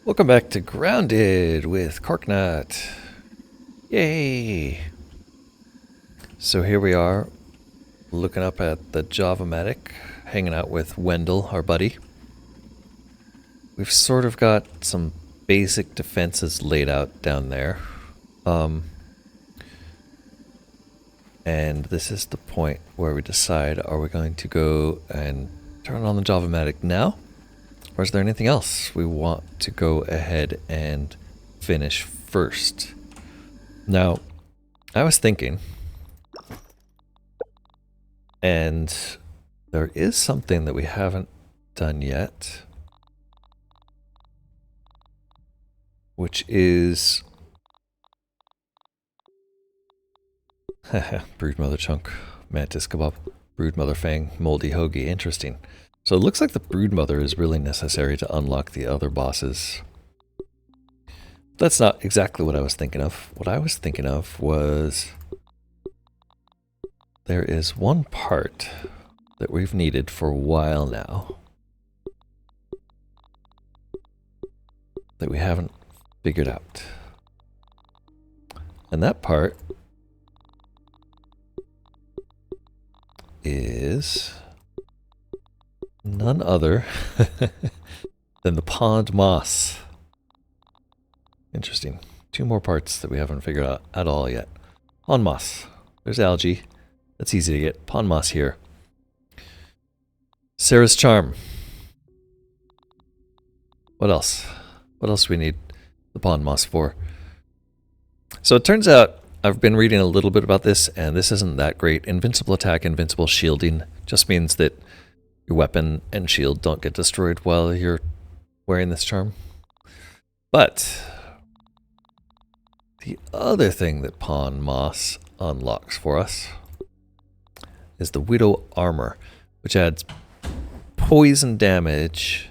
Welcome back to Grounded with Corknut. Yay! So here we are, looking up at the Java-matic, hanging out with Wendell, our buddy. We've sort of got some basic defenses laid out down there. And this is the point where we decide, are we going to go and turn on the Java-matic now? Or is there anything else we want to go ahead and finish first? Now, I was thinking, and there is something that we haven't done yet, which is Broodmother chunk, mantis kebab, Broodmother fang, moldy hoagie. Interesting. So it looks like the Broodmother is really necessary to unlock the other bosses. That's not exactly what I was thinking of. What I was thinking of was there is one part that we've needed for a while now that we haven't figured out. And that part is none other than the pond moss. Interesting. Two more parts that we haven't figured out at all yet. Pond moss. There's algae. That's easy to get. Pond moss here. Sarah's charm. What else? What else do we need the pond moss for? So it turns out I've been reading a little bit about this, and this isn't that great. Invincible attack, invincible shielding just means that your weapon and shield don't get destroyed while you're wearing this charm. But the other thing that pond moss unlocks for us is the Widow armor, which adds poison damage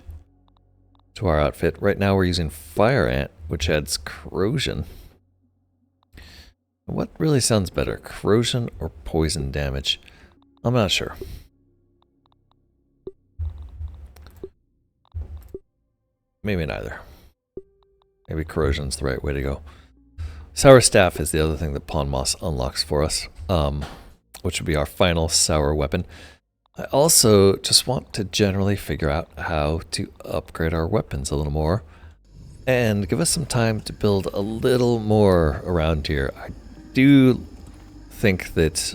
to our outfit. Right now we're using Fire Ant, which adds corrosion. What really sounds better, corrosion or poison damage? I'm not sure. Maybe neither. Maybe corrosion's the right way to go. Sour Staff is the other thing that pond moss unlocks for us, which would be our final sour weapon. I also just want to generally figure out how to upgrade our weapons a little more and give us some time to build a little more around here. I do think that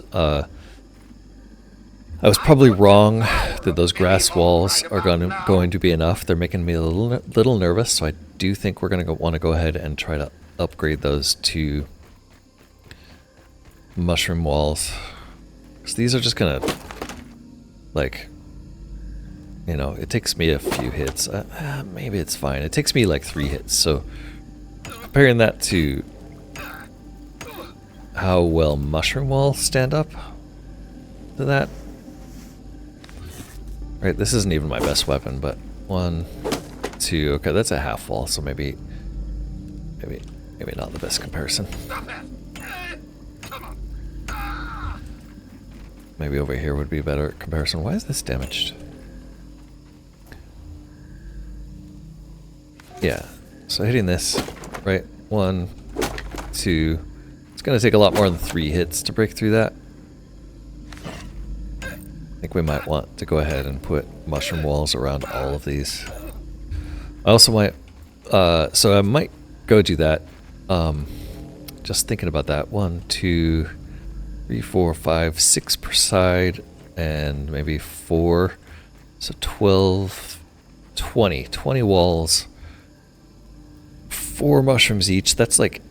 I was probably wrong that those grass walls are going to be enough. They're making me a little nervous, so I do think we're going to want to go ahead and try to upgrade those to mushroom walls. Because these are just going to, like, you know, it takes me a few hits. Maybe it's fine. It takes me like 3 hits, so comparing that to how well mushroom walls stand up to that. Right, this isn't even my best weapon, but 1, 2, okay, that's a half wall, so maybe not the best comparison. Maybe over here would be a better comparison. Why is this damaged? Yeah, so hitting this, right, 1, 2, it's gonna take a lot more than 3 hits to break through that. I think we might want to go ahead and put mushroom walls around all of these. I also might, so I might go do that. Just thinking about that. 1, 2, 3, 4, 5, 6 per side, and maybe 4. So 12, 20 walls. 4 mushrooms each. That's like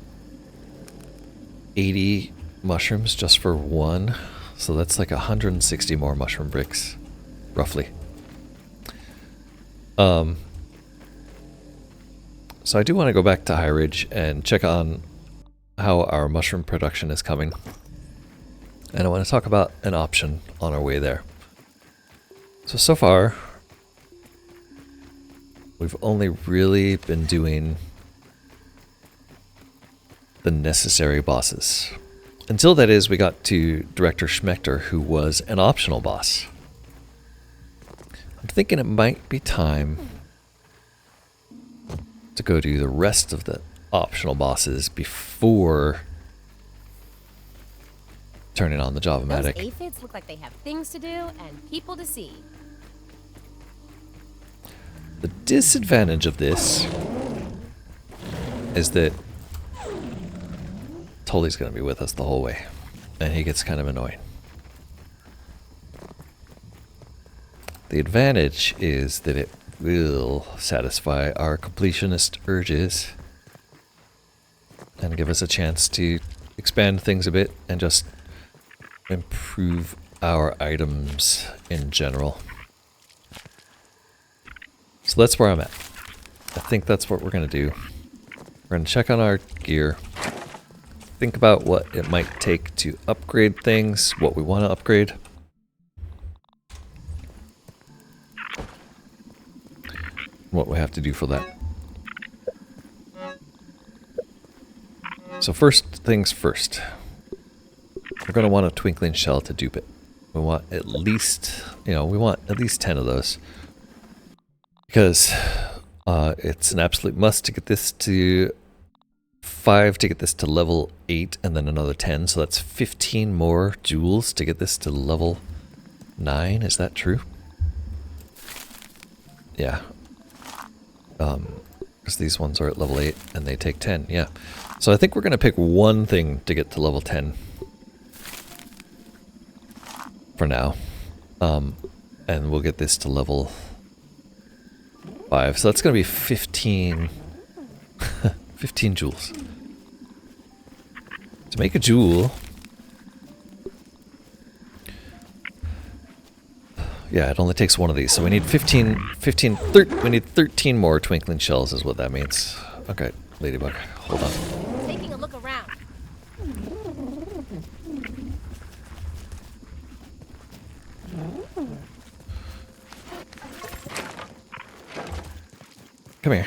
80 mushrooms just for 1. So that's like 160 more mushroom bricks, roughly. So I do want to go back to High Ridge and check on how our mushroom production is coming. And I want to talk about an option on our way there. So far, we've only really been doing the necessary bosses. Until that is, we got to Director Schmechter, who was an optional boss. I'm thinking it might be time to go do the rest of the optional bosses before turning on the Java-matic. Those aphids look like they have things to do and people to see. The disadvantage of this is that Tully's going to be with us the whole way, and he gets kind of annoying. The advantage is that it will satisfy our completionist urges and give us a chance to expand things a bit and just improve our items in general. So that's where I'm at. I think that's what we're going to do. We're going to check on our gear, think about what it might take to upgrade things, what we want to upgrade. What we have to do for that. So first things first. We're going to want a twinkling shell to dupe it. We want at least, we want at least 10 of those. Because it's an absolute must to get this to 5 to get this to level 8 and then another 10. So that's 15 more jewels to get this to level 9. Is that true? Yeah. Because these ones are at level 8 and they take 10. Yeah. So I think we're going to pick one thing to get to level 10. For now. And we'll get this to level 5. So that's going to be 15... 15 jewels. To make a jewel... Yeah, it only takes one of these, so we need we need 13 more twinkling shells is what that means. Okay, Ladybug, hold on. Taking a look around. Come here.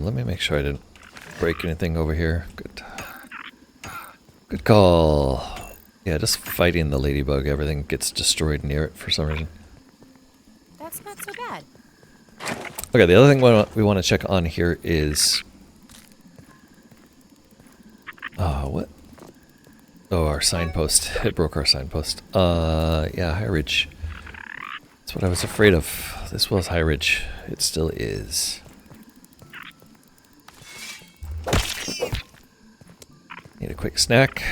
Let me make sure I didn't break anything over here. Good. Good call. Yeah, just fighting the ladybug, everything gets destroyed near it for some reason. That's not so bad. Okay, the other thing we want to check on here is... what? Oh, our signpost. It broke our signpost. Yeah, High Ridge. That's what I was afraid of. This was High Ridge. It still is. Need a quick snack.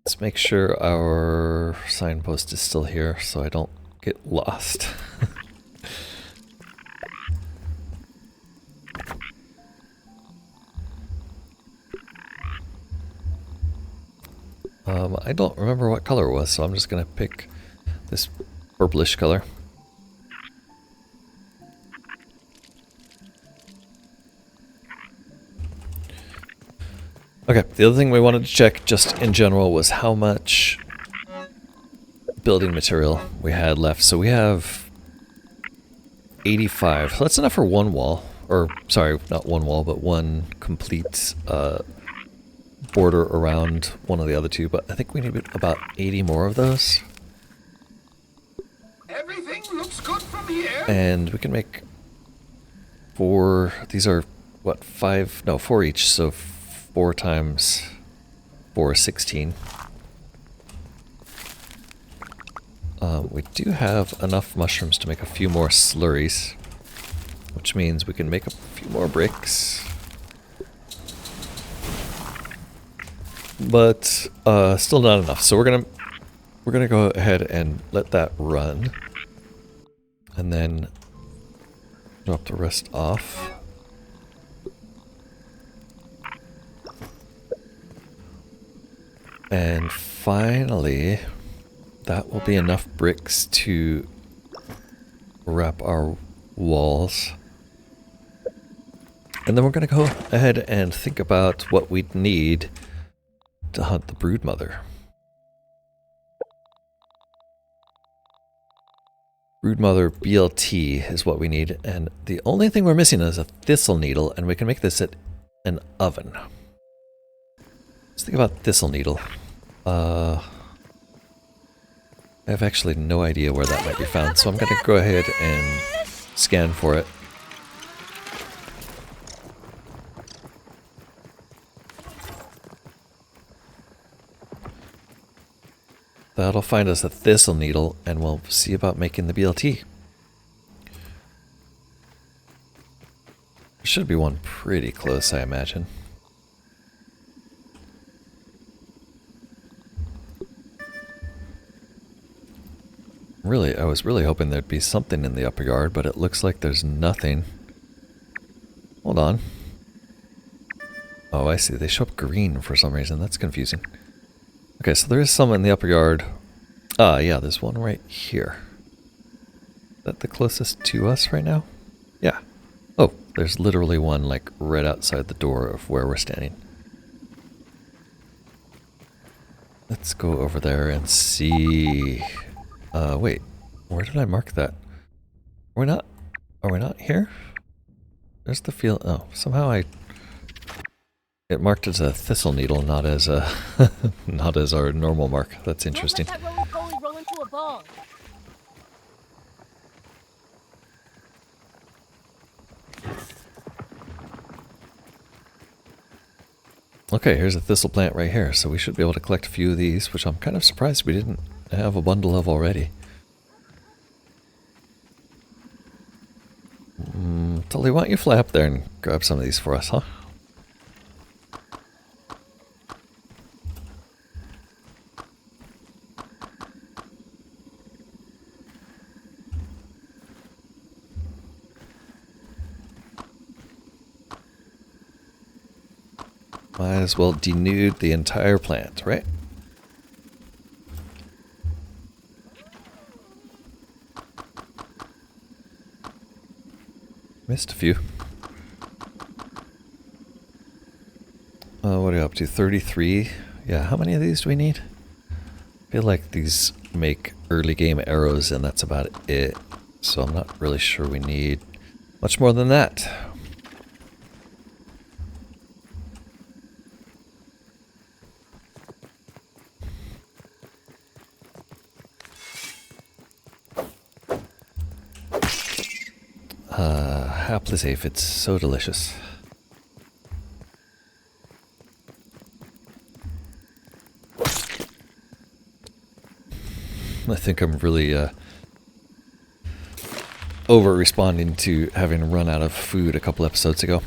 Let's make sure our signpost is still here so I don't get lost. I don't remember what color it was, so I'm just going to pick this purplish color. Okay, the other thing we wanted to check just in general was how much building material we had left. So we have 85. So that's enough for one wall. Or, sorry, not one wall, but one complete border around one of the other two. But I think we need about 80 more of those. Everything looks good from here. And we can make 4. These are, what, 5? No, 4 each. So 4 times 4 is 16. We do have enough mushrooms to make a few more slurries, which means we can make a few more bricks. But still not enough. So we're gonna go ahead and let that run, and then drop the rest off. And finally, that will be enough bricks to wrap our walls. And then we're going to go ahead and think about what we'd need to hunt the Broodmother. Broodmother BLT is what we need, and the only thing we're missing is a thistle needle, and we can make this at an oven. Let's think about thistle needle. I have actually no idea where that might be found, so I'm going to go ahead and scan for it. That'll find us a thistle needle, and we'll see about making the BLT. There should be one pretty close, I imagine. Really, I was really hoping there'd be something in the upper yard, but it looks like there's nothing. Hold on. Oh, I see. They show up green for some reason. That's confusing. Okay, so there is some in the upper yard. Ah, yeah, there's one right here. Is that the closest to us right now? Yeah. Oh, there's literally one, like, right outside the door of where we're standing. Let's go over there and see... wait. Where did I mark that? Are we not here? There's the field... Oh, somehow it marked as a thistle needle, not as a... not as our normal mark. That's interesting. Don't let that roly-poly roll into a ball. Okay, here's a thistle plant right here, so we should be able to collect a few of these, which I'm kind of surprised we didn't have a bundle of already. Tully, why don't you fly up there and grab some of these for us, huh? Might as well denude the entire plant, right? Missed a few. What are you up to? 33? Yeah, how many of these do we need? I feel like these make early game arrows and that's about it. So I'm not really sure we need much more than that. Hapless aphids, so delicious. I think I'm really over-responding to having run out of food a couple episodes ago.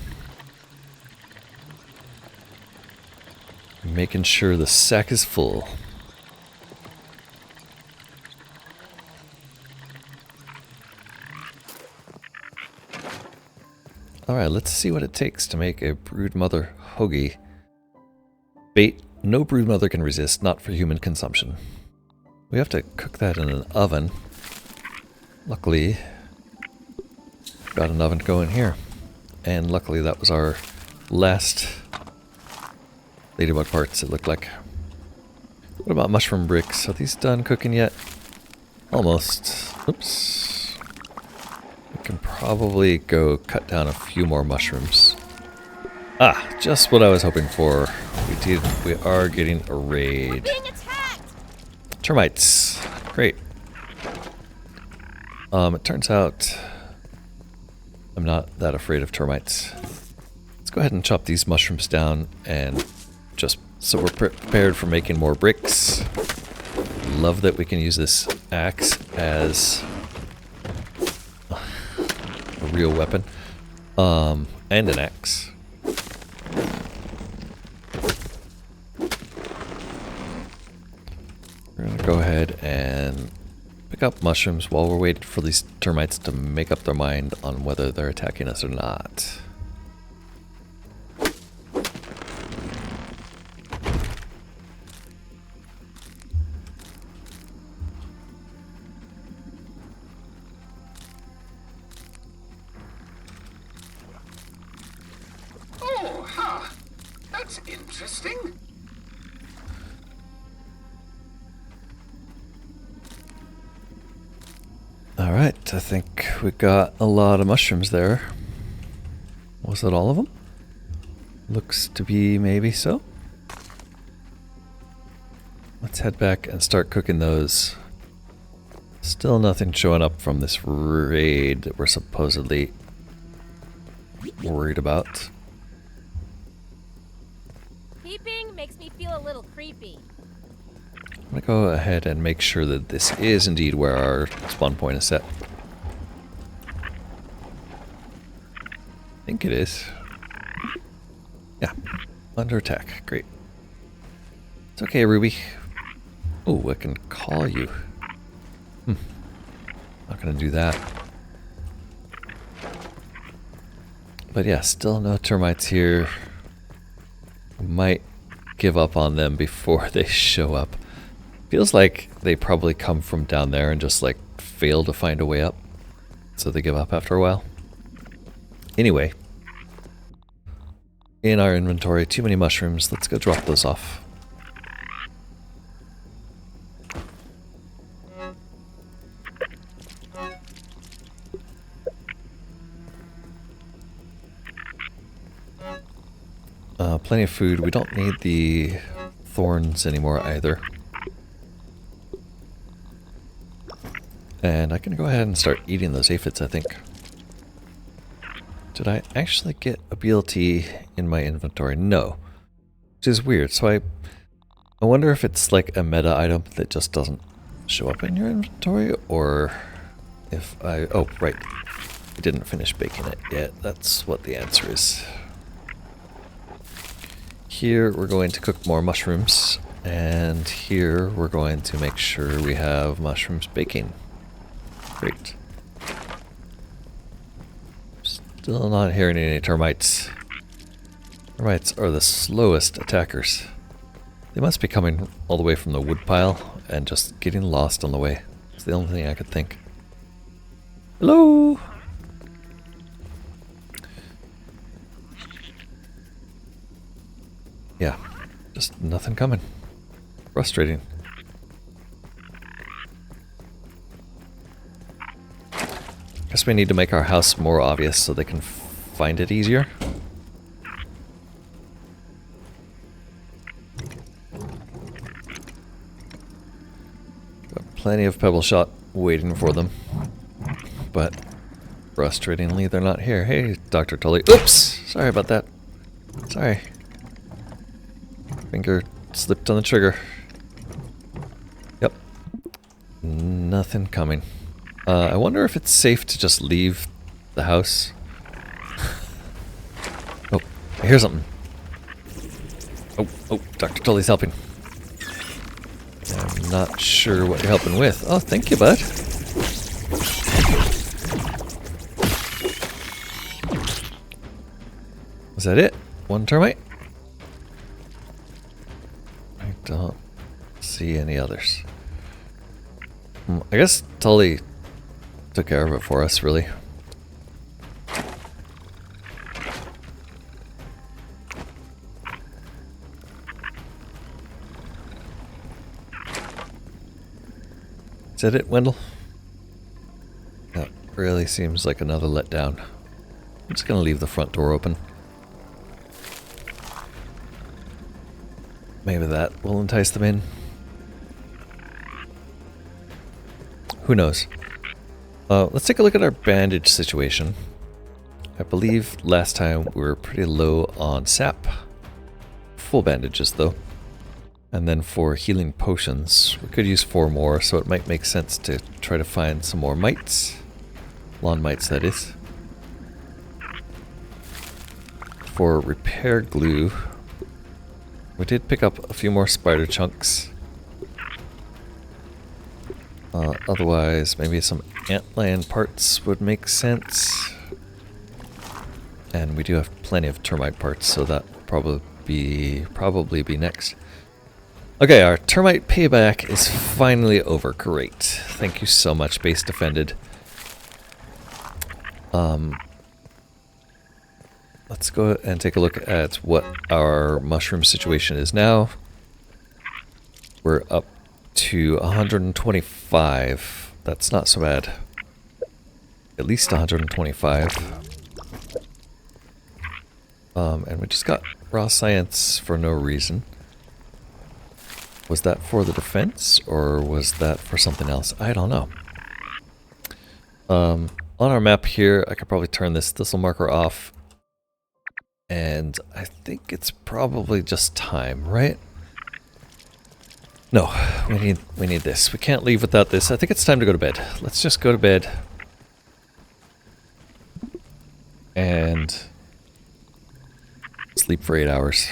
Making sure the sack is full. Alright, let's see what it takes to make a Broodmother hoagie. Bait no Broodmother can resist, not for human consumption. We have to cook that in an oven. Luckily, got an oven going here. And luckily that was our last ladybug parts, it looked like. What about mushroom bricks? Are these done cooking yet? Almost. Oops. We can probably go cut down a few more mushrooms. Ah, just what I was hoping for. We are getting a raid. We're being attacked! Termites. Great. It turns out I'm not that afraid of termites. Let's go ahead and chop these mushrooms down and just so we're prepared for making more bricks. Love that we can use this axe as a real weapon. And an axe. We're gonna go ahead and pick up mushrooms while we're waiting for these termites to make up their mind on whether they're attacking us or not. Oh, ha! That's interesting. Alright, I think we got a lot of mushrooms there. Was that all of them? Looks to be maybe so. let's head back and start cooking those. Still nothing showing up from this raid that we're supposedly worried about. Peeping makes me feel a little creepy. I'm gonna go ahead and make sure that this is indeed where our spawn point is set. I think it is. Yeah, under attack. Great. It's okay, Ruby. Oh, I can call you. Not gonna do that. But yeah, still no termites here. We might give up on them before they show up. Feels like they probably come from down there and just like fail to find a way up. So they give up after a while. Anyway. In our inventory, too many mushrooms. Let's go drop those off. Plenty of food. We don't need the thorns anymore either. And I can go ahead and start eating those aphids, I think. Did I actually get a BLT in my inventory? No. Which is weird. So I wonder if it's like a meta item that just doesn't show up in your inventory, or if I... Oh, right. I didn't finish baking it yet. That's what the answer is. Here we're going to cook more mushrooms, and here we're going to make sure we have mushrooms baking. Great. Still not hearing any termites. Termites are the slowest attackers. They must be coming all the way from the woodpile and just getting lost on the way. It's the only thing I could think. Hello? Yeah, just nothing coming. Frustrating. Guess we need to make our house more obvious so they can find it easier. Got plenty of pebble shot waiting for them. But frustratingly, they're not here. Hey, Dr. Tully. Oops! Sorry about that. Sorry. Finger slipped on the trigger. Yep. Nothing coming. I wonder if it's safe to just leave the house. Oh, I hear something. Oh, Dr. Tully's helping. I'm not sure what you're helping with. Oh, thank you, bud. Was that it? One termite? I don't see any others. I guess Tully took care of it for us, really. Is that it, Wendell? That really seems like another letdown. I'm just gonna leave the front door open. Maybe that will entice them in. Who knows? Let's take a look at our bandage situation. I believe last time we were pretty low on sap. Full bandages though. And then for healing potions, we could use 4 more, so it might make sense to try to find some more mites. Lawn mites, that is. For repair glue, we did pick up a few more spider chunks. Otherwise, maybe some antlion parts would make sense. And we do have plenty of termite parts, so that will probably be next. Okay, our termite payback is finally over. Great. Thank you so much, base defended. Let's go and take a look at what our mushroom situation is now. We're up to 125. That's not so bad. At least 125. And we just got raw science for no reason. Was that for the defense, or was that for something else? I don't know. On our map here, I could probably turn this thistle marker off. And I think it's probably just time, right? No, we need this. We can't leave without this. I think it's time to go to bed. Let's just go to bed. And sleep for 8 hours.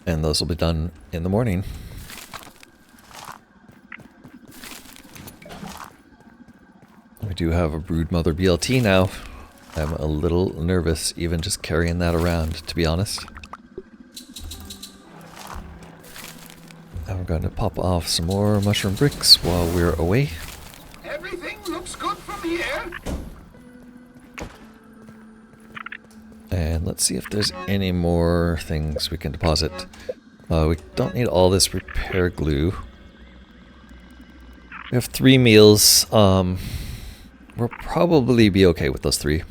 And those will be done in the morning. We do have a Broodmother BLT now. I'm a little nervous even just carrying that around, to be honest. I'm going to pop off some more mushroom bricks while we're away. Everything looks good from here. And let's see if there's any more things we can deposit. We don't need all this repair glue. We have 3 meals. We'll probably be okay with those 3.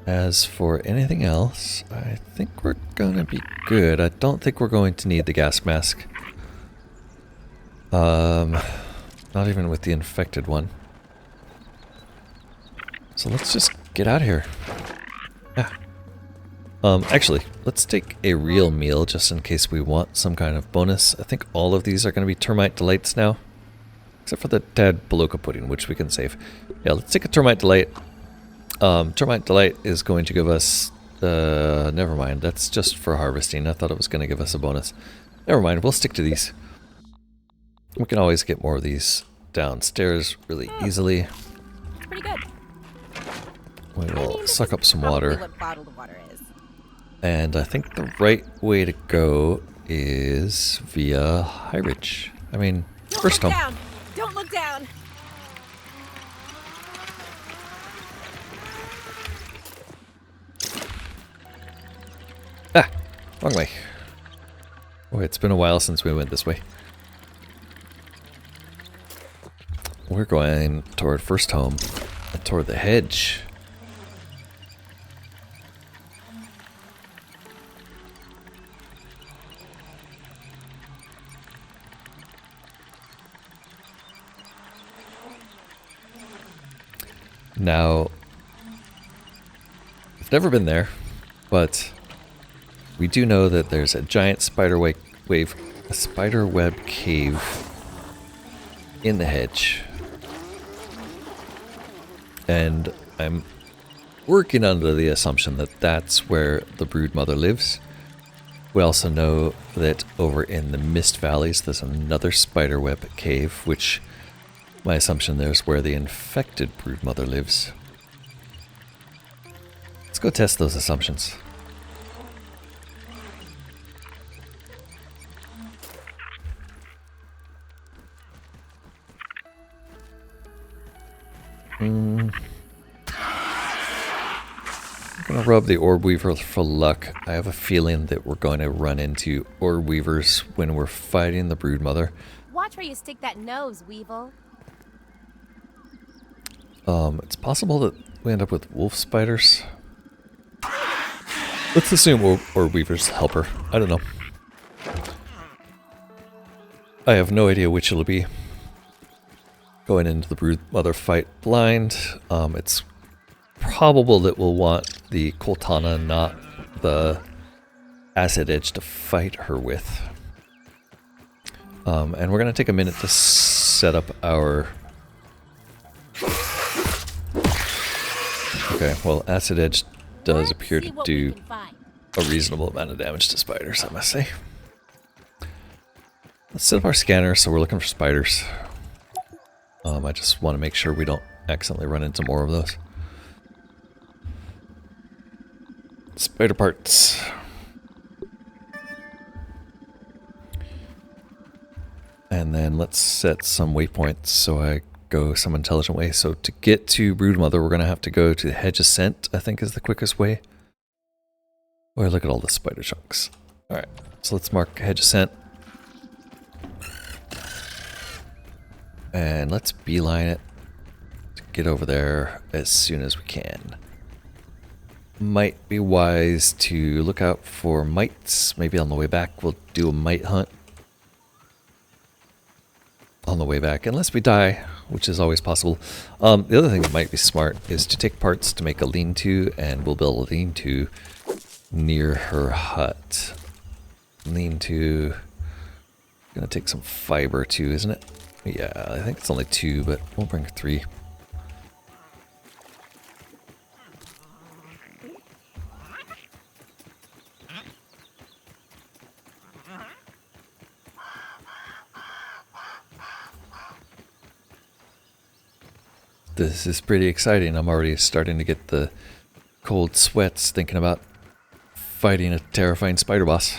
As for anything else, I think we're gonna be good. I don't think we're going to need the gas mask. Not even with the infected one. So let's just get out of here. Yeah. Actually, let's take a real meal just in case we want some kind of bonus. I think all of these are going to be termite delights now. Except for the Tad Boloka pudding, which we can save. Yeah, let's take a termite delight. Termite delight is going to give us... never mind, that's just for harvesting. I thought it was going to give us a bonus. Never mind, we'll stick to these. We can always get more of these downstairs really easily. It's pretty good. We will This suck is up some probably water. what bottled water is. And I think the right way to go is via High Ridge. I mean, first Don't home. look down! Don't look down! Ah! Wrong way. Oh, it's been a while since we went this way. We're going toward first home, and toward the hedge. Now, I've never been there, but we do know that there's a giant spider web cave in the hedge. And I'm working under the assumption that that's where the Broodmother lives. We also know that over in the Mist Valleys there's another spiderweb cave, which my assumption there's where the infected Broodmother lives. Let's go test those assumptions. I'm gonna rub the orb weaver for luck. I have a feeling that we're going to run into orb weavers when we're fighting the Broodmother. Watch where you stick that nose, Weevil. It's possible that we end up with wolf spiders. Let's assume orb weavers help her. I don't know. I have no idea which it'll be. Going into the Broodmother fight blind. It's probable that we'll want the Coltana, not the Acid Edge, to fight her with. And we're going to take a minute to set up our... Okay, well, Acid Edge does appear to do a reasonable amount of damage to spiders, I must say. Let's set up our scanner so we're looking for spiders. I just want to make sure we don't accidentally run into more of those. Spider parts. And then let's set some waypoints so I go some intelligent way. So to get to Broodmother, we're going to have to go to the Hedge Ascent, I think is the quickest way. Oh, look at all the spider chunks. Alright, so let's mark Hedge Ascent. And let's beeline it to get over there as soon as we can. Might be wise to look out for mites. Maybe on the way back we'll do a mite hunt. On the way back, unless we die, which is always possible. The other thing that might be smart is to take parts to make a lean-to, and we'll build a lean-to near her hut. Lean-to, gonna take some fiber too, isn't it? Yeah, I think it's only 2, but we'll bring 3. This is pretty exciting. I'm already starting to get the cold sweats thinking about fighting a terrifying spider boss.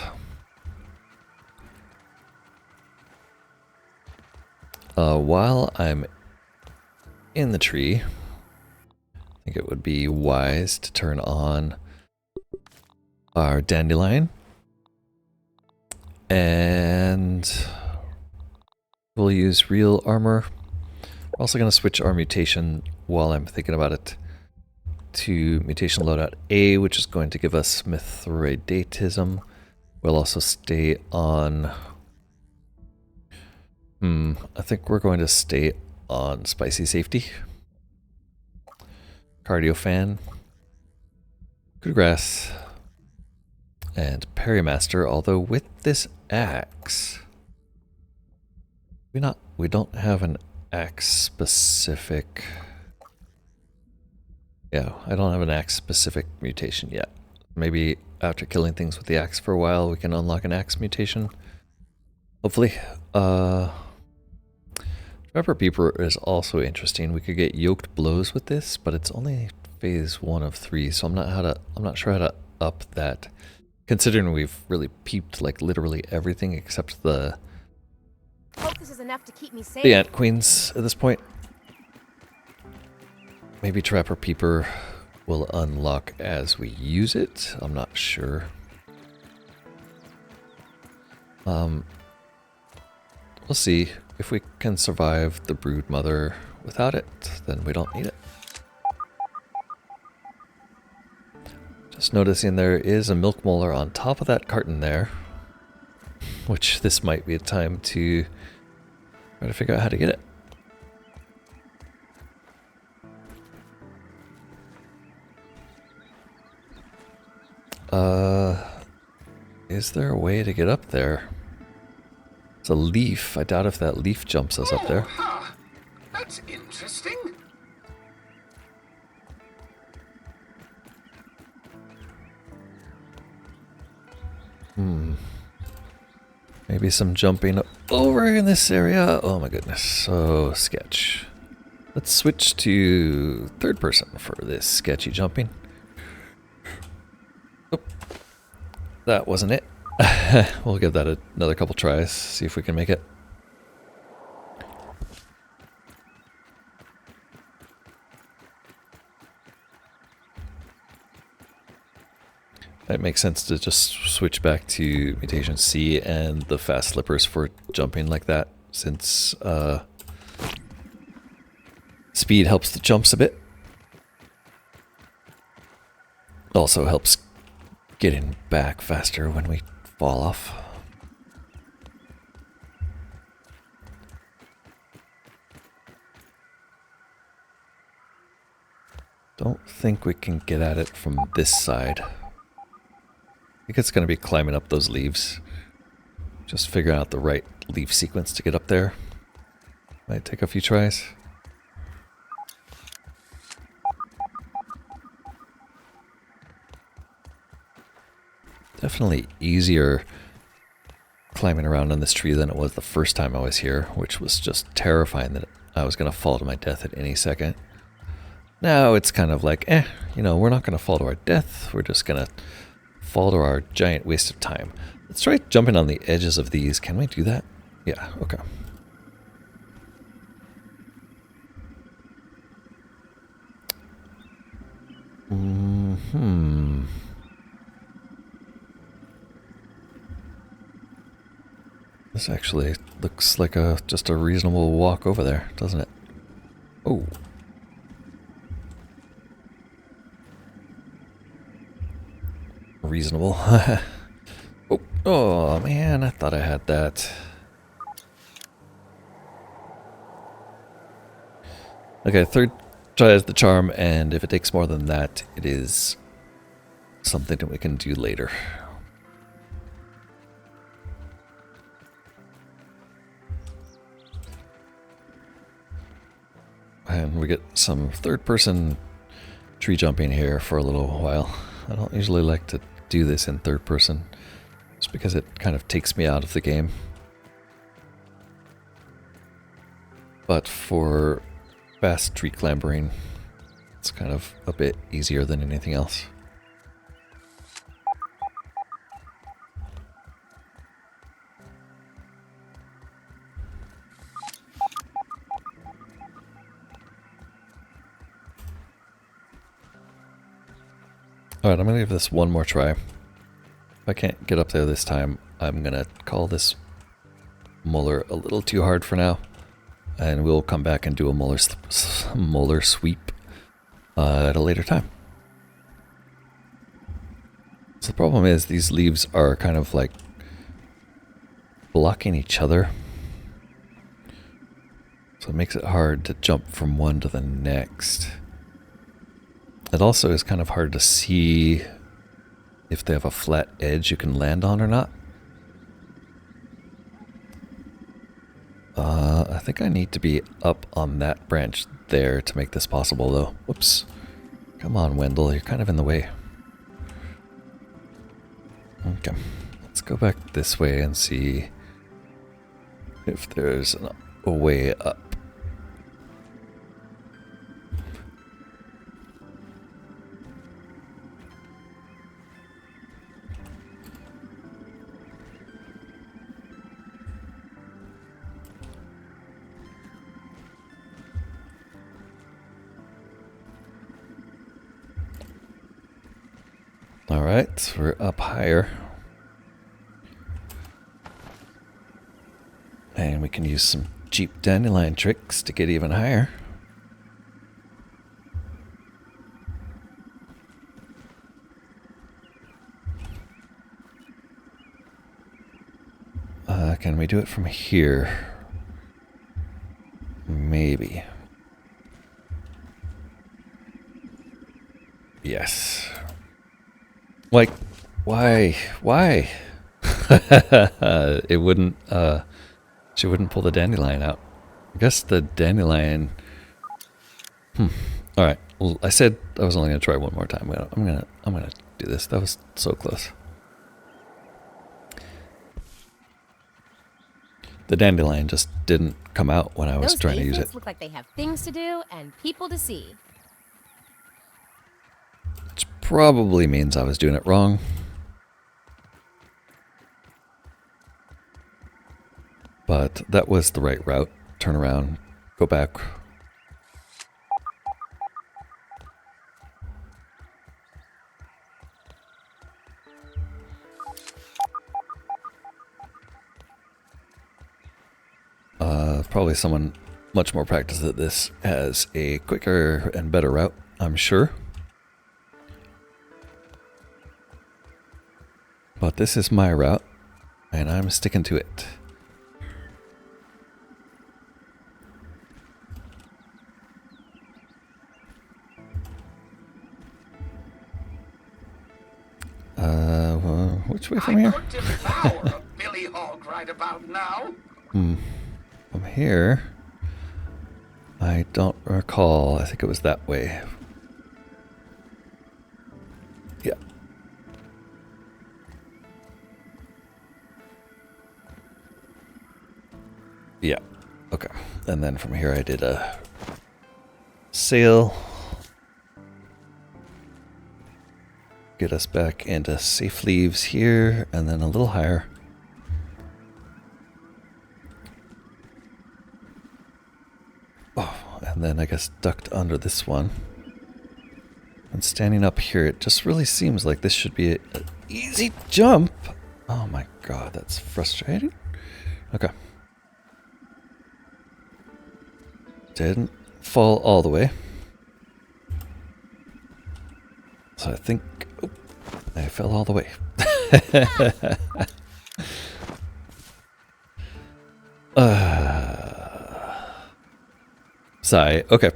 While I'm in the tree, I think it would be wise to turn on our dandelion. And we'll use real armor. I'm also going to switch our mutation while I'm thinking about it to mutation loadout A, which is going to give us Mithridatism. We'll also stay on... I think we're going to stay on Spicy Safety. Cardio Fan. Coup de Grace. And Parrymaster, although with this axe... We don't have an axe specific. Yeah, I don't have an axe specific mutation yet. Maybe after killing things with the axe for a while, we can unlock an axe mutation. Hopefully. Trapper Peeper is also interesting. We could get yoked blows with this, but it's only phase 1 of 3, so I'm not sure how to up that. Considering we've really peeped like literally everything except the Hope this is enough to keep me safe. the ant queens at this point. Maybe Trapper Peeper will unlock as we use it. I'm not sure. We'll see. If we can survive the Broodmother without it, then we don't need it. Just noticing there is a milk molar on top of that carton there, which this might be a time to try to figure out how to get it. Is there a way to get up there? It's a leaf. I doubt if that leaf jumps us up there. Huh. That's interesting. Maybe some jumping over in this area. Oh my goodness, so sketch. Let's switch to third person for this sketchy jumping. Oh, that wasn't it. We'll give that another couple tries, see if we can make it. It makes sense to just switch back to mutation C and the fast slippers for jumping like that, since speed helps the jumps a bit. Also helps getting back faster when we fall off. Don't think we can get at it from this side. I think it's going to be climbing up those leaves. Just figuring out the right leaf sequence to get up there. Might take a few tries. Definitely easier climbing around on this tree than it was the first time I was here, which was just terrifying that I was going to fall to my death at any second. Now it's kind of like, you know, we're not going to fall to our death. We're just going to fall to our giant waste of time. Let's try jumping on the edges of these. Can we do that? Yeah, okay. This actually looks like just a reasonable walk over there, doesn't it? Oh. Reasonable. Oh, man, I thought I had that. Okay, third try is the charm, and if it takes more than that, it is something that we can do later. And we get some third-person tree jumping here for a little while. I don't usually like to do this in third person, just because it kind of takes me out of the game. But for fast tree clambering, it's kind of a bit easier than anything else. Alright, I'm going to give this one more try. If I can't get up there this time, I'm going to call this molar a little too hard for now. And we'll come back and do a molar sweep at a later time. So the problem is these leaves are kind of like blocking each other. So it makes it hard to jump from one to the next. It also is kind of hard to see if they have a flat edge you can land on or not. I think I need to be up on that branch there to make this possible, though. Whoops. Come on, Wendell, you're kind of in the way. Okay, let's go back this way and see if there's a way up. Alright, we're up higher. And we can use some cheap dandelion tricks to get even higher. Can we do it from here? Maybe. Yes. Like, why? Why? It wouldn't, she wouldn't pull the dandelion out. I guess the dandelion... Alright, well, I said I was only going to try one more time. I'm gonna do this. That was so close. The dandelion just didn't come out when I was trying to use it. Look like they have things to do and people to see. Which probably means I was doing it wrong. But that was the right route. Turn around, go back. Probably someone much more practiced at this has a quicker and better route, I'm sure. But this is my route, and I'm sticking to it. Which way from here? I could devour a billy hog right about now. From here, I don't recall. I think it was that way. Yeah. Yeah. Okay. And then from here I did a sail. Get us back into safe leaves here, and then a little higher. Oh, and then I guess ducked under this one. And standing up here, it just really seems like this should be an easy jump. Oh my god, that's frustrating. Okay. Didn't fall all the way. So I think... Oh, I fell all the way. Sigh. Okay.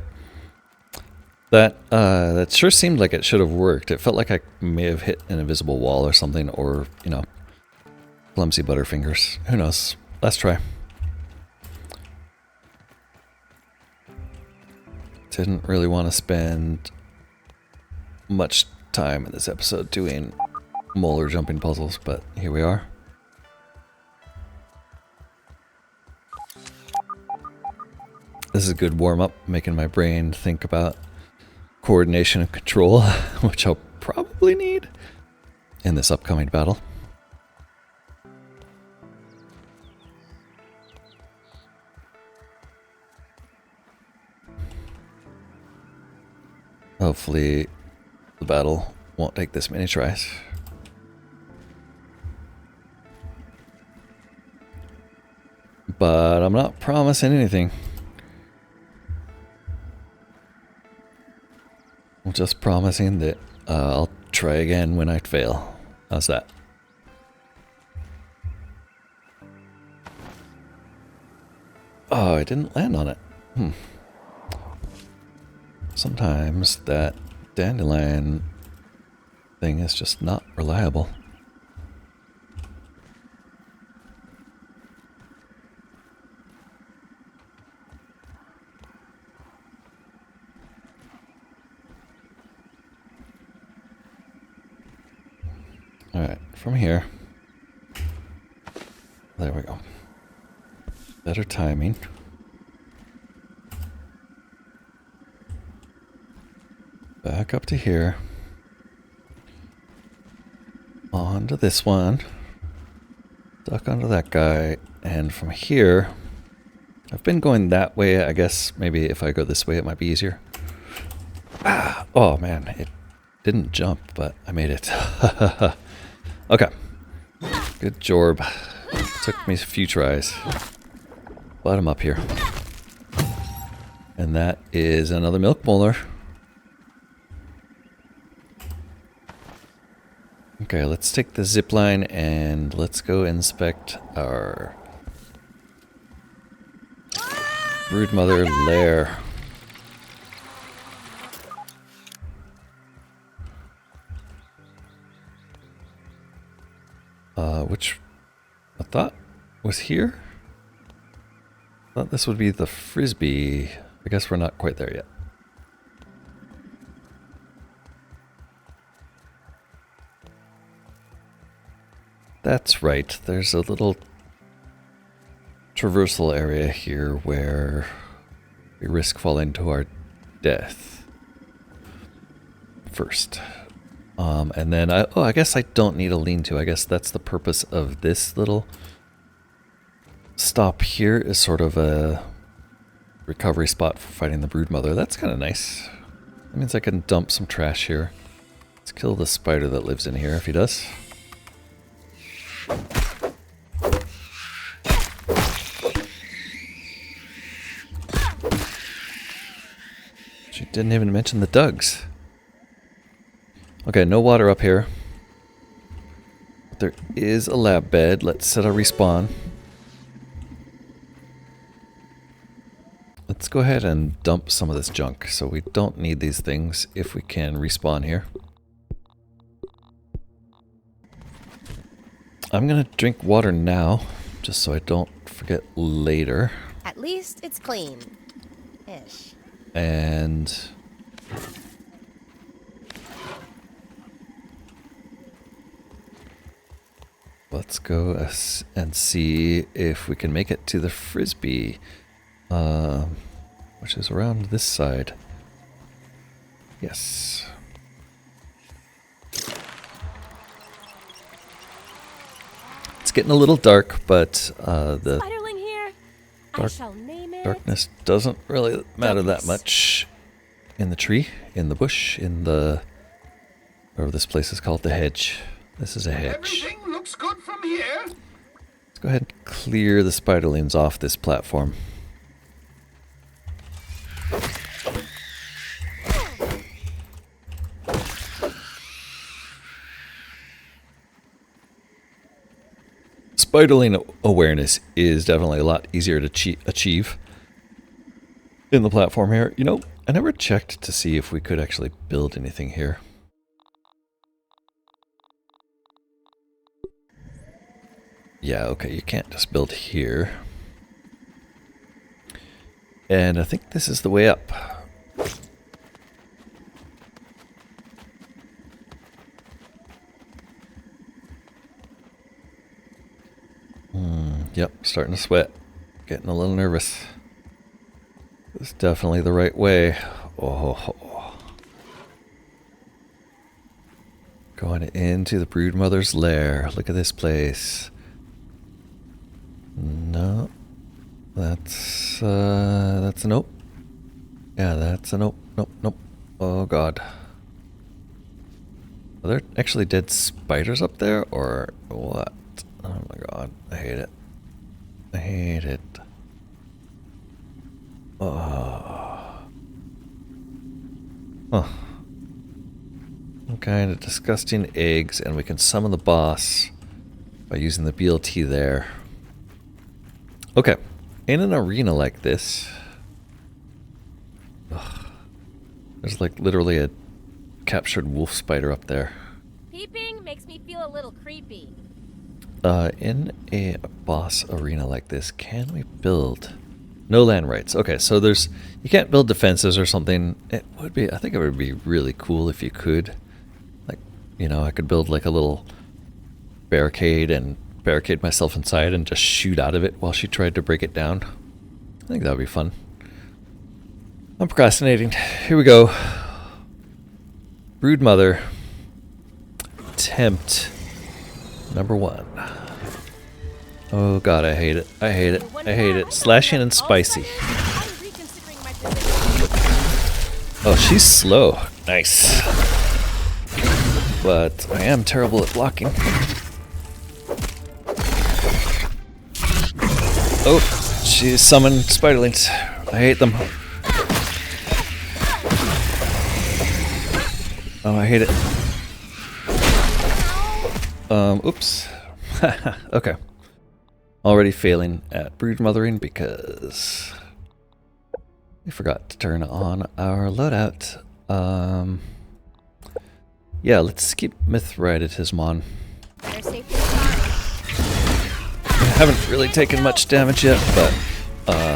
That sure seemed like it should have worked. It felt like I may have hit an invisible wall or something, or, you know, clumsy butterfingers. Who knows? Let's try. Didn't really want to spend much time in this episode doing molar jumping puzzles, but here we are. This is a good warm-up, making my brain think about coordination and control, which I'll probably need in this upcoming battle. Hopefully the battle won't take this many tries. But I'm not promising anything. I'm just promising that I'll try again when I fail. How's that? Oh, I didn't land on it. Sometimes that dandelion thing is just not reliable. Alright, from here. There we go. Better timing. Back up to here. Onto this one. Duck onto that guy. And from here, I've been going that way. I guess maybe if I go this way, it might be easier. Ah, oh man, it didn't jump, but I made it. Okay. Good job. Took me a few tries. Bottom up here. And that is another milk molar. Okay, let's take the zip line and let's go inspect our Broodmother lair. Which I thought was here? I thought this would be the frisbee. I guess we're not quite there yet. That's right. There's a little traversal area here where we risk falling to our death first. And then I guess I don't need a lean-to. I guess that's the purpose of this little stop here, is sort of a recovery spot for fighting the Broodmother. That's kind of nice. That means I can dump some trash here. Let's kill the spider that lives in here if he does. She didn't even mention the Dugs. Okay, no water up here. But there is a lab bed. Let's set a respawn. Let's go ahead and dump some of this junk. So we don't need these things if we can respawn here. I'm gonna drink water now, just so I don't forget later. At least it's clean. Ish. And let's go and see if we can make it to the frisbee, which is around this side. Yes. It's getting a little dark, but the Spiderling here. I shall name it. darkness doesn't really matter that much in the tree, in the bush, in the... whatever this place is called, the hedge. This is a hedge. Everything looks good from here. Let's go ahead and clear the spiderlings off this platform. Spiderling awareness is definitely a lot easier to achieve in the platform here. You know, I never checked to see if we could actually build anything here. Yeah, okay, you can't just build here. And I think this is the way up. Yep, starting to sweat. Getting a little nervous. It's definitely the right way. Oh. Going into the Broodmother's lair. Look at this place. No. That's a nope. Yeah, that's a nope. Nope. Oh god. Are there actually dead spiders up there or what? Oh my god, I hate it. I hate it. Oh. Huh. Some kind of disgusting eggs, and we can summon the boss by using the BLT there. Okay. In an arena like this, there's like literally a captured wolf spider up there. Peeping makes me feel a little creepy. In a boss arena like this, can we build no land rights? Okay, so you can't build defenses or something. I think it would be really cool if you could. Like, you know, I could build like a little barricade and barricade myself inside and just shoot out of it while she tried to break it down. I think that would be fun. I'm procrastinating. Here we go. Broodmother. Attempt number 1. Oh god, I hate it. I hate it. I hate it. Slashing and spicy. Oh, she's slow. Nice. But I am terrible at blocking. Oh, she summoned spiderlings. I hate them. Oh, I hate it. Oops. Okay. Already failing at broodmothering because we forgot to turn on our loadout. Yeah, let's skip Mithridatismon. I haven't really taken much damage yet, but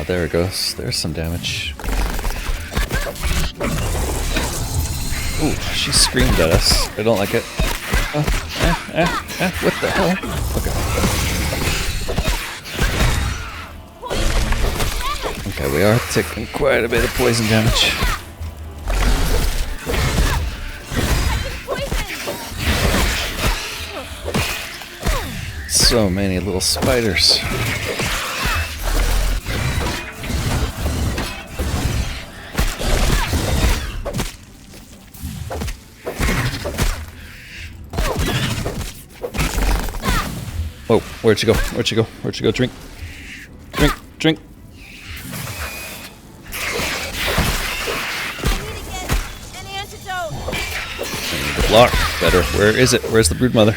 there it goes. There's some damage. Ooh, she screamed at us. I don't like it. What the hell? Okay. Okay, we are taking quite a bit of poison damage. So many little spiders. Oh, where'd she go? Where'd she go? Where'd she go? Drink. Drink. Drink. I need to block better. Where is it? Where's the broodmother?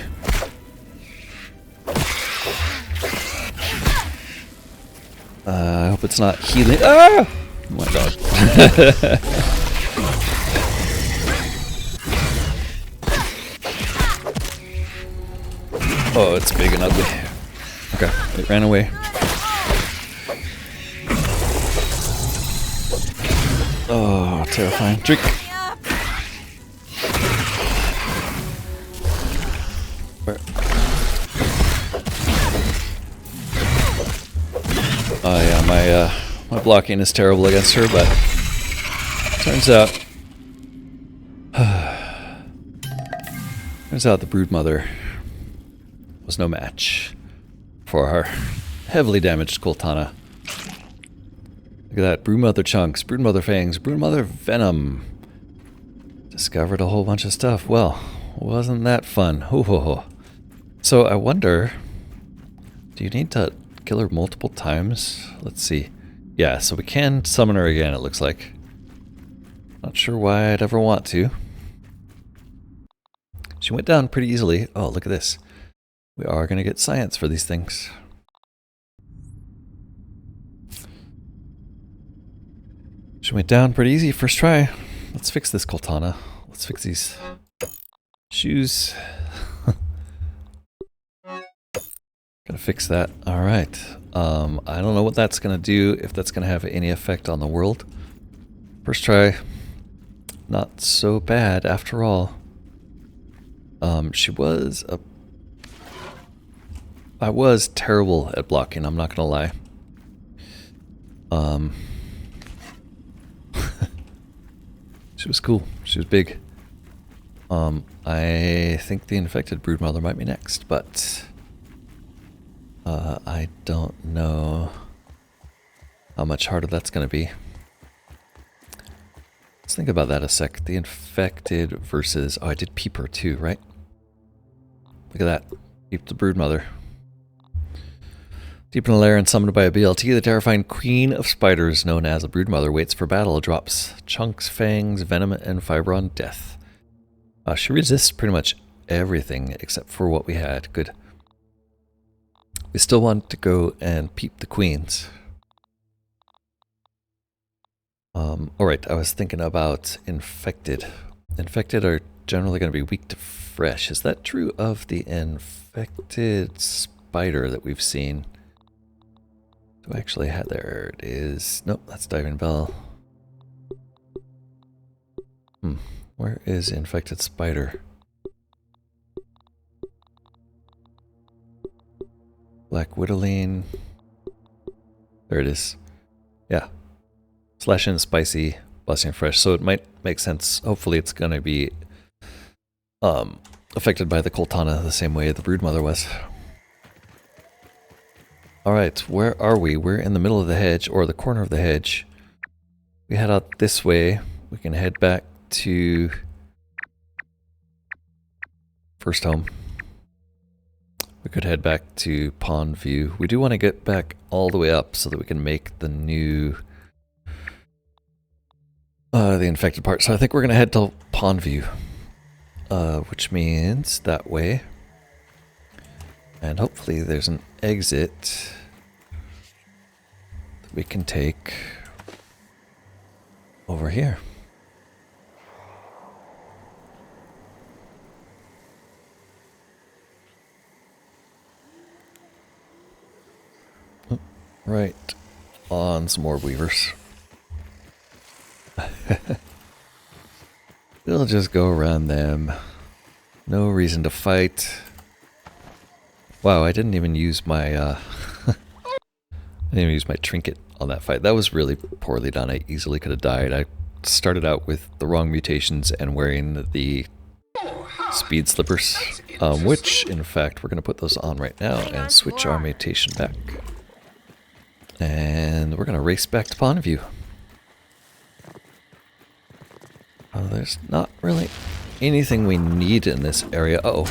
I hope it's not healing. Ah! Oh my god. Oh, it's big and ugly. Okay, it ran away. Oh, terrifying. Drink. Where? Oh yeah, my blocking is terrible against her, but turns out the broodmother was no match for our heavily damaged Kultana. Look at that, broodmother chunks, broodmother fangs, broodmother venom. Discovered a whole bunch of stuff. Well, wasn't that fun? Ho ho ho. So I wonder Do you need to kill her multiple times? Let's see. Yeah, so we can summon her again, it looks like. Not sure why I'd ever want to. She went down pretty easily. Oh, look at this. We are going to get science for these things. She went down pretty easy first try. Let's fix this Coltana. Let's fix these shoes. Gotta fix that. Alright. I don't know what that's gonna do, if that's gonna have any effect on the world. First try. Not so bad after all. She was a... I was terrible at blocking, I'm not gonna lie. She was cool. She was big. I think the infected Broodmother might be next, but I don't know how much harder that's going to be. Let's think about that a sec. The infected versus... Oh, I did peep her too, right? Look at that. Peep the Broodmother. Deep in a lair and summoned by a BLT, the terrifying queen of spiders, known as a Broodmother, waits for battle, drops chunks, fangs, venom, and fiber on death. She resists pretty much everything except for what we had. Good. We still want to go and peep the queens. Alright, I was thinking about infected. Infected are generally going to be weak to fresh. Is that true of the infected spider that we've seen? Do I actually have... There it is. Nope, that's Diving Bell. Where is infected spider? Black Whittling. There it is. Yeah. Slash in spicy, blessing fresh. So it might make sense. Hopefully it's going to be affected by the Coltana the same way the Broodmother was. Alright, where are we? We're in the middle of the hedge, or the corner of the hedge. We head out this way. We can head back to first home. We could head back to Pond View. We do want to get back all the way up so that we can make the new the infected part. So I think we're going to head to Pond View, which means that way. And hopefully there's an exit that we can take over here. Right on some more weavers. We'll just go around them. No reason to fight. Wow, I didn't even use my I didn't even use my trinket on that fight. That was really poorly done. I easily could have died. I started out with the wrong mutations and wearing the speed slippers, which in fact we're going to put those on right now and switch our mutation back. And we're going to race back to Pond View. There's not really anything we need in this area. Uh-oh.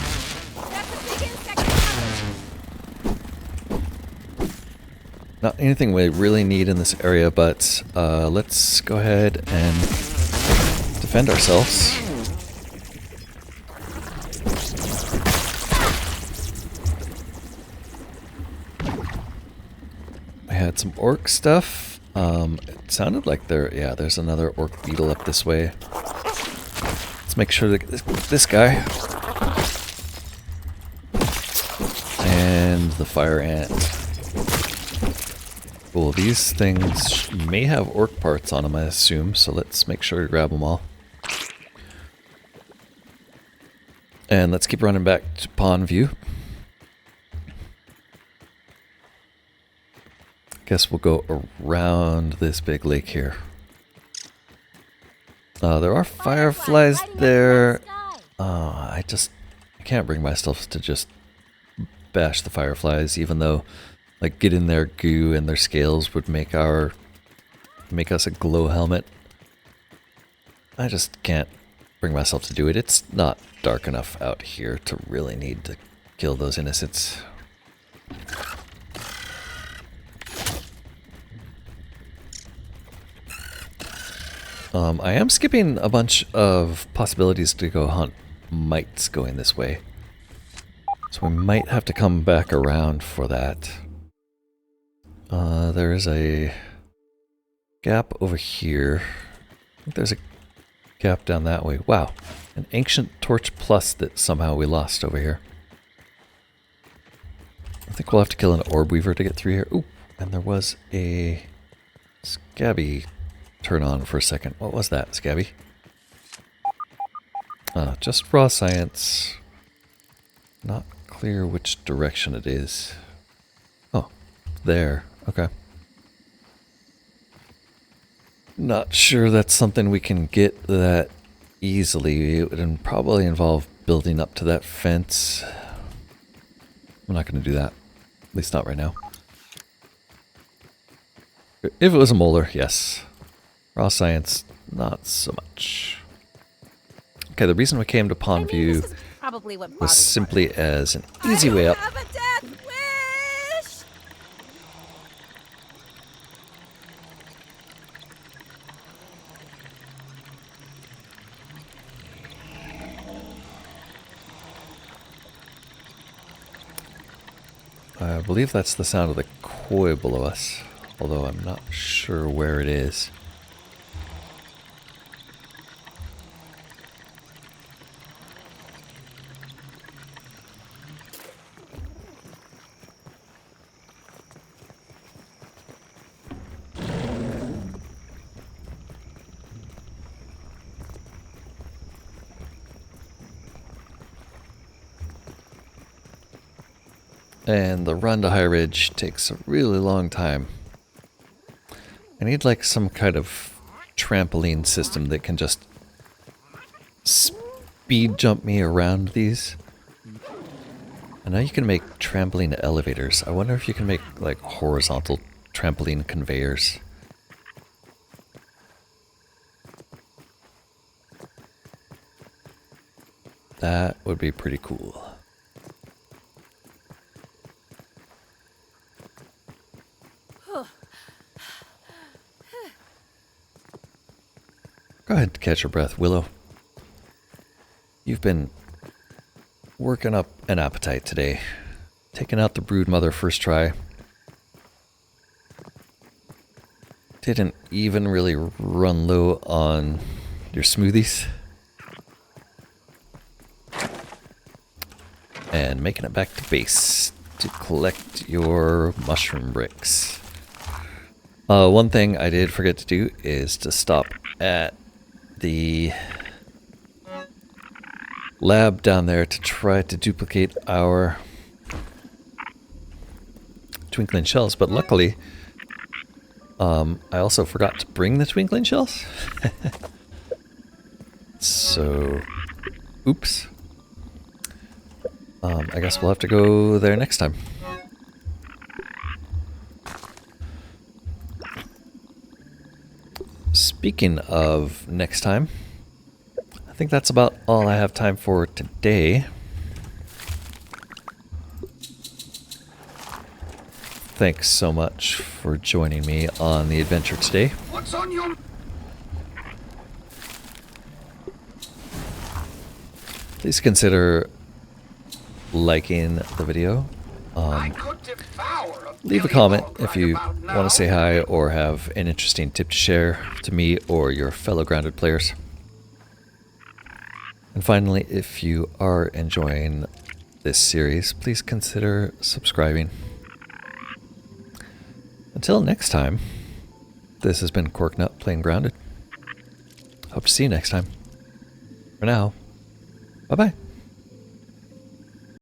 Not anything we really need in this area, but let's go ahead and defend ourselves. We had some orc stuff. It sounded like there's another orc beetle up this way. Let's make sure that this guy and the fire ant. Cool, these things may have orc parts on them, I assume, so let's make sure to grab them all. And let's keep running back to Pond View. Guess we'll go around this big lake here. There are fireflies there. I can't bring myself to just bash the fireflies, even though like getting their goo and their scales would make us a glow helmet. I just can't bring myself to do it. It's not dark enough out here to really need to kill those innocents. I am skipping a bunch of possibilities to go hunt mites going this way. So we might have to come back around for that. There is a gap over here. I think there's a gap down that way. Wow. An ancient torch plus that somehow we lost over here. I think we'll have to kill an orb weaver to get through here. Ooh, and there was a scabby turn on for a second. What was that, scabby? Just raw science. Not clear which direction it is. Oh, there. Okay. Not sure that's something we can get that easily. It would probably involve building up to that fence. I'm not going to do that. At least not right now. If it was a molar, yes. Raw science, not so much. Okay, the reason we came to Pondview this is probably what was bothers simply as an easy way up. I have a death wish! I believe that's the sound of the koi below us, although I'm not sure where it is. And the run to High Ridge takes a really long time. I need like some kind of trampoline system that can just speed jump me around these. I know you can make trampoline elevators. I wonder if you can make like horizontal trampoline conveyors. That would be pretty cool. Go ahead and catch your breath, Willow. You've been working up an appetite today. Taking out the Broodmother first try. Didn't even really run low on your smoothies. And making it back to base to collect your mushroom bricks. One thing I did forget to do is to stop at the lab down there to try to duplicate our twinkling shells, but luckily I also forgot to bring the twinkling shells. So oops. I guess we'll have to go there next time. Speaking of next time, I think that's about all I have time for today. Thanks so much for joining me on the adventure today. What's on your... Please consider liking the video. I could devour a Leave a Billy comment Hog if right you about now. want to say hi or have an interesting tip to share to me or your fellow grounded players. And finally, if you are enjoying this series, please consider subscribing. Until next time, this has been Corknut playing Grounded. Hope to see you next time. For now, bye-bye.